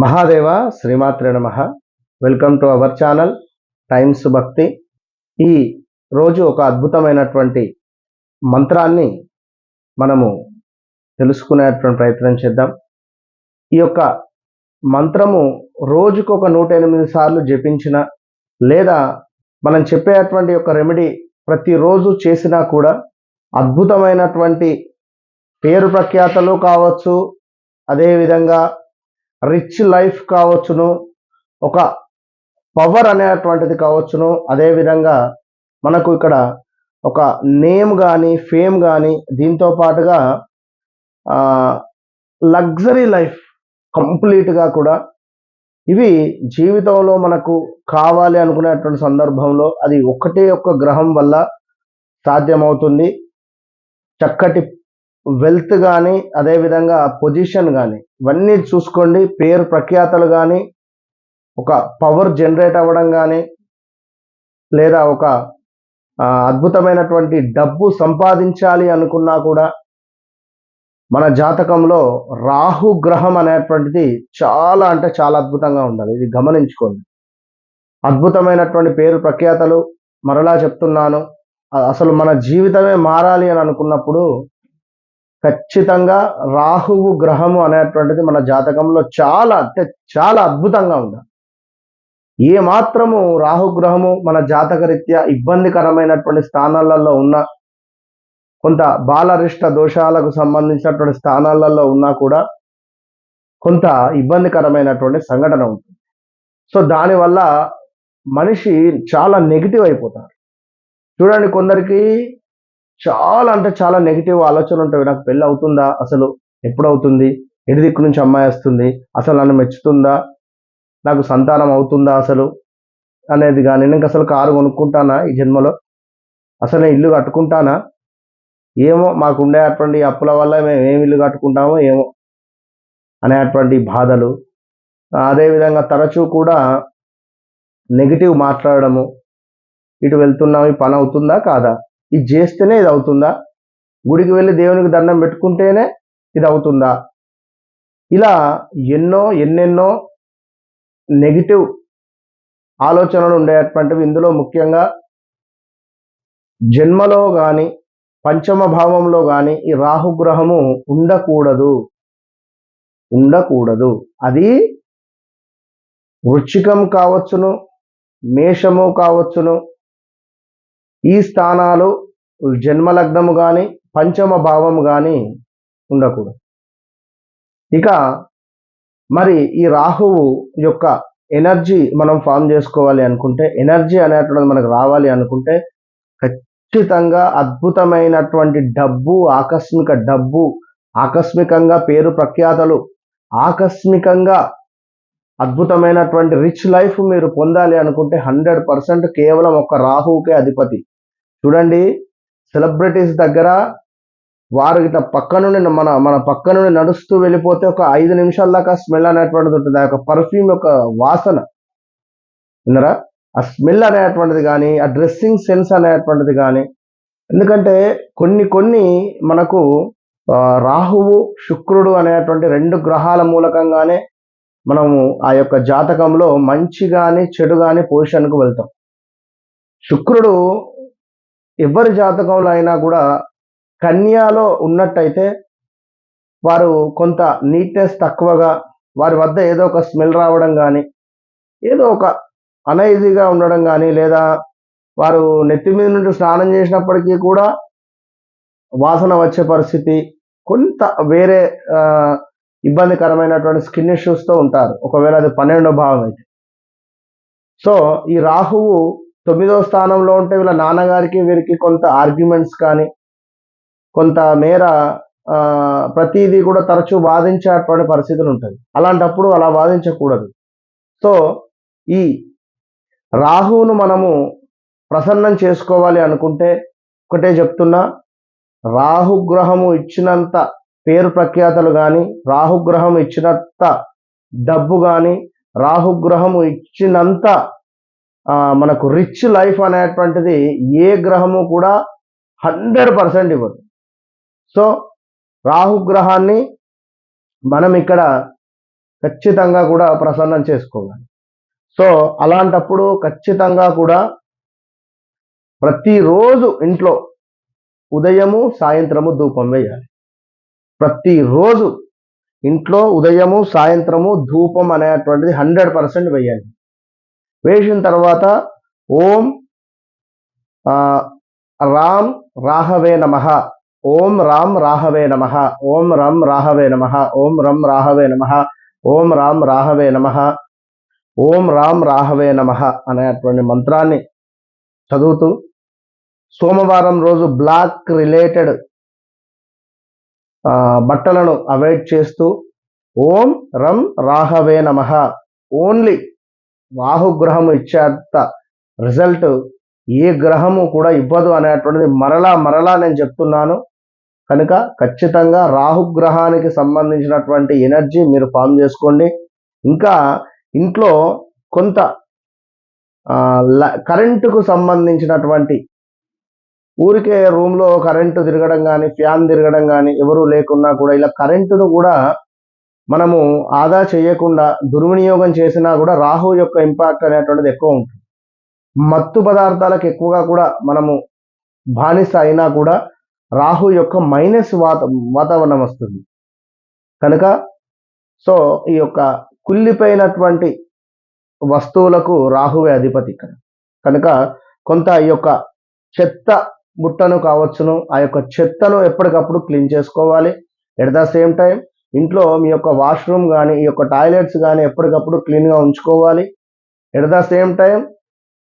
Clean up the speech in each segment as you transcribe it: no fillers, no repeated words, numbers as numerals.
మహాదేవ శ్రీమాత్రే నమః. Welcome to our channel times భక్తి. ఈ రోజు ఒక అద్భుతమైనటువంటి మంత్రాన్ని మనము తెలుసుకునేటువంటి ప్రయత్నం చేద్దాం. ఈ యొక్క మంత్రము రోజుకు ఒక 108 సార్లు జపించిన లేదా మనం చెప్పేటువంటి యొక్క రెమెడీ ప్రతిరోజు చేసినా కూడా అద్భుతమైనటువంటి పేరు ప్రఖ్యాతలు కావచ్చు, అదేవిధంగా రిచ్ లైఫ్ కావచ్చును, ఒక పవర్ అనేటువంటిది కావచ్చును, అదేవిధంగా మనకు ఇక్కడ ఒక నేమ్ కానీ ఫేమ్ కానీ దీంతో పాటుగా లగ్జరీ లైఫ్ కంప్లీట్గా కూడా ఇవి జీవితంలో మనకు కావాలి అనుకునేటువంటి సందర్భంలో అది ఒక్క గ్రహం వల్ల సాధ్యమవుతుంది. చక్కటి వెల్త్ కానీ అదేవిధంగా పొజిషన్ కానీ ఇవన్నీ చూసుకోండి. పేరు ప్రఖ్యాతలు కానీ ఒక పవర్ జనరేట్ అవ్వడం కానీ లేదా ఒక అద్భుతమైనటువంటి డబ్బు సంపాదించాలి అనుకున్నా కూడా మన జాతకంలో రాహు గ్రహం అనేటువంటిది చాలా అంటే చాలా అద్భుతంగా ఉండాలి. ఇది గమనించుకోండి. అద్భుతమైనటువంటి పేరు ప్రఖ్యాతలు మరలా చెప్తున్నాను, అసలు మన జీవితమే మారాలి అని అనుకున్నప్పుడు ఖచ్చితంగా రాహువు గ్రహము అనేటువంటిది మన జాతకంలో చాలా అంటే చాలా అద్భుతంగా ఉంది. ఏ మాత్రము రాహుగ్రహము మన జాతకరీత్యా ఇబ్బందికరమైనటువంటి స్థానాలలో ఉన్న, కొంత బాలరిష్ట దోషాలకు సంబంధించినటువంటి స్థానాలలో ఉన్నా కూడా కొంత ఇబ్బందికరమైనటువంటి సంఘటన ఉంటుంది. సో దానివల్ల మనిషి చాలా నెగిటివ్ అయిపోతారు. చూడండి, కొందరికి చాలా అంటే చాలా నెగిటివ్ ఆలోచనలు ఉంటాయి. నాకు పెళ్ళి అవుతుందా, అసలు ఎప్పుడు అవుతుంది, ఎటు దిక్కు నుంచి అమ్మాయి వస్తుంది, అసలు నన్ను మెచ్చుతుందా, నాకు సంతానం అవుతుందా అసలు అనేది కానీ, నేను అసలు కారు కొనుక్కుంటానా ఈ జన్మలో, అసలు నేను ఇల్లు కట్టుకుంటానా, ఏమో మాకు ఉండేటువంటి అప్పుల వల్ల మేము ఏమి ఇల్లు కట్టుకుంటామో ఏమో అనేటువంటి బాధలు. అదేవిధంగా తరచూ కూడా నెగిటివ్ మాట్లాడడము, ఇటు వెళ్తున్నాం ఈ పని అవుతుందా కాదా, ఇది చేస్తేనే ఇది అవుతుందా, గుడికి వెళ్ళి దేవునికి దండం పెట్టుకుంటేనే ఇది అవుతుందా, ఇలా ఎన్నెన్నో నెగిటివ్ ఆలోచనలు ఉండేటువంటివి. ఇందులో ముఖ్యంగా జన్మలో కానీ పంచమ భావంలో కానీ ఈ రాహుగ్రహము ఉండకూడదు. అది వృశ్చికం కావచ్చును, మేషము కావచ్చును, ఈ స్థానాలు జన్మలగ్నము కానీ పంచమ భావము కానీ ఉండకూడదు. ఇక మరి ఈ రాహువు యొక్క ఎనర్జీ మనం ఫామ్ చేసుకోవాలి అనుకుంటే, ఎనర్జీ అనేటువంటిది మనకు రావాలి అనుకుంటే ఖచ్చితంగా అద్భుతమైనటువంటి డబ్బు, ఆకస్మికంగా పేరు ప్రఖ్యాతలు, ఆకస్మికంగా అద్భుతమైనటువంటి రిచ్ లైఫ్ మీరు పొందాలి అనుకుంటే 100% కేవలం ఒక రాహువుకే అధిపతి. చూడండి, సెలబ్రిటీస్ దగ్గర వారు ఇట్లా పక్క నుండి మన పక్క నుండి నడుస్తూ వెళ్ళిపోతే ఒక 5 నిమిషాల దాకా స్మెల్ అనేటువంటిది ఉంటుంది. ఆ యొక్క పర్ఫ్యూమ్ యొక్క వాసన విన్నరా, ఆ స్మెల్ అనేటువంటిది కానీ, ఆ డ్రెస్సింగ్ సెన్స్ అనేటువంటిది కానీ. ఎందుకంటే కొన్ని మనకు రాహువు శుక్రుడు అనేటువంటి 2 గ్రహాల మూలకంగానే మనము ఆ యొక్క జాతకంలో మంచి కానీ చెడు కానీ పొజిషన్కు వెళ్తాం. శుక్రుడు ఎవరి జాతకంలో అయినా కూడా కన్యాలో ఉన్నట్టయితే వారు కొంత నీట్నెస్ తక్కువగా, వారి వద్ద ఏదో ఒక స్మెల్ రావడం కానీ, ఏదో ఒక అనైజీగా ఉండడం కానీ, లేదా వారు నెత్తి మీద నుండి స్నానం చేసినప్పటికీ కూడా వాసన వచ్చే పరిస్థితి, కొంత వేరే ఇబ్బందికరమైనటువంటి స్కిన్ ఇష్యూస్తో ఉంటారు, ఒకవేళ అది 12వ భావం అయితే. సో ఈ రాహువు 9వ స్థానంలో ఉంటే వీళ్ళ నాన్నగారికి వీరికి కొంత ఆర్గ్యుమెంట్స్ కానీ, కొంత మేర ప్రతిదీ కూడా తరచూ వాదించేటువంటి పరిస్థితులు ఉంటుంది. అలాంటప్పుడు అలా వాదించకూడదు. సో ఈ రాహువును మనము ప్రసన్నం చేసుకోవాలి అనుకుంటే ఒకటే చెప్తున్నా, రాహుగ్రహము ఇచ్చినంత పేరు ప్రఖ్యాతలు కానీ, రాహుగ్రహం ఇచ్చినంత డబ్బు కానీ, రాహుగ్రహము ఇచ్చినంత మనకు రిచ్ లైఫ్ అనేటువంటిది ఏ గ్రహము కూడా 100% ఇవ్వదు. సో రాహుగ్రహాన్ని మనం ఇక్కడ ఖచ్చితంగా కూడా ప్రసన్నం చేసుకోవాలి. సో అలాంటప్పుడు ఖచ్చితంగా కూడా ప్రతిరోజు ఇంట్లో ఉదయము సాయంత్రము ధూపం వేయాలి. ప్రతిరోజు ఇంట్లో ఉదయము సాయంత్రము ధూపం అనేటువంటిది 100% వేయాలి. వేసిన తర్వాత ఓం రామ్ రాహవే నమః, ఓం రామ్ రాహవే నమః, ఓం రం రాహవే నమః, ఓం రం రాహవే నమః, ఓం రామ్ రాహవే నమః, ఓం రామ్ రాహవే నమః అనేటువంటి మంత్రాన్ని చదువుతూ సోమవారం రోజు బ్లాక్ రిలేటెడ్ బట్టలను అవాయిడ్ చేస్తూ ఓం రం రాహవే నమః ఓన్లీ రాహుగ్రహము ఇచ్చేంత రిజల్ట్ ఏ గ్రహము కూడా ఇవ్వదు అనేటువంటిది మరలా నేను చెప్తున్నాను. కనుక ఖచ్చితంగా రాహుగ్రహానికి సంబంధించినటువంటి ఎనర్జీ మీరు ఫామ్ చేసుకోండి. ఇంకా ఇంట్లో కొంత కరెంటుకు సంబంధించినటువంటి ఊరికే రూమ్లో కరెంటు తిరగడం కానీ ఫ్యాన్ తిరగడం కానీ ఎవరు లేకున్నా కూడా ఇలా కరెంటును కూడా మనము ఆదా చేయకుండా దుర్వినియోగం చేసినా కూడా రాహు యొక్క ఇంపాక్ట్ అనేటువంటిది ఎక్కువ ఉంటుంది. మత్తు పదార్థాలకు ఎక్కువగా కూడా మనము బానిస అయినా కూడా రాహు యొక్క మైనస్ వాతావరణం వస్తుంది. కనుక సో ఈ యొక్క కుళ్ళిపోయినటువంటి వస్తువులకు రాహువే అధిపతి ఇక్కడ. కనుక కొంత ఈ యొక్క చెత్త బుట్టను కావచ్చును, ఆ యొక్క చెత్తను ఎప్పటికప్పుడు క్లీన్ చేసుకోవాలి. ఎట్ ద సేమ్ టైం ఇంట్లో మీ యొక్క వాష్రూమ్ కానీ ఈ యొక్క టాయిలెట్స్ కానీ ఎప్పటికప్పుడు క్లీన్గా ఉంచుకోవాలి. ఎట్ ద సేమ్ టైం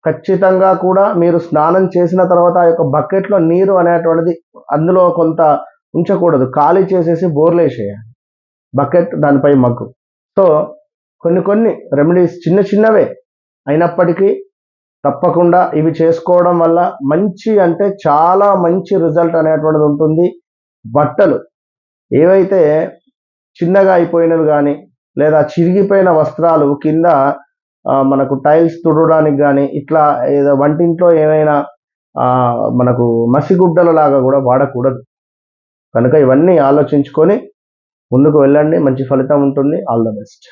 ఖచ్చితంగా కూడా మీరు స్నానం చేసిన తర్వాత ఆ యొక్క బకెట్లో నీరు అనేటువంటిది అందులో కొంత ఉంచకూడదు, ఖాళీ చేసేసి బోర్లేసేయాలి బకెట్ దానిపై మగ్గు. సో కొన్ని రెమెడీస్ చిన్నవే అయినప్పటికీ తప్పకుండా ఇవి చేసుకోవడం వల్ల మంచి అంటే చాలా మంచి రిజల్ట్ అనేటువంటిది ఉంటుంది. బట్టలు ఏవైతే చిన్నగా అయిపోయినవి కానీ లేదా చిరిగిపోయిన వస్త్రాలు కింద మనకు టైల్స్ తుడవడానికి కానీ ఇట్లా ఏదో వంటింట్లో ఏమైనా మనకు మసిగుడ్డల లాగా కూడా వాడకూడదు. కనుక ఇవన్నీ ఆలోచించుకొని ముందుకు వెళ్ళండి, మంచి ఫలితం ఉంటుంది. All the best.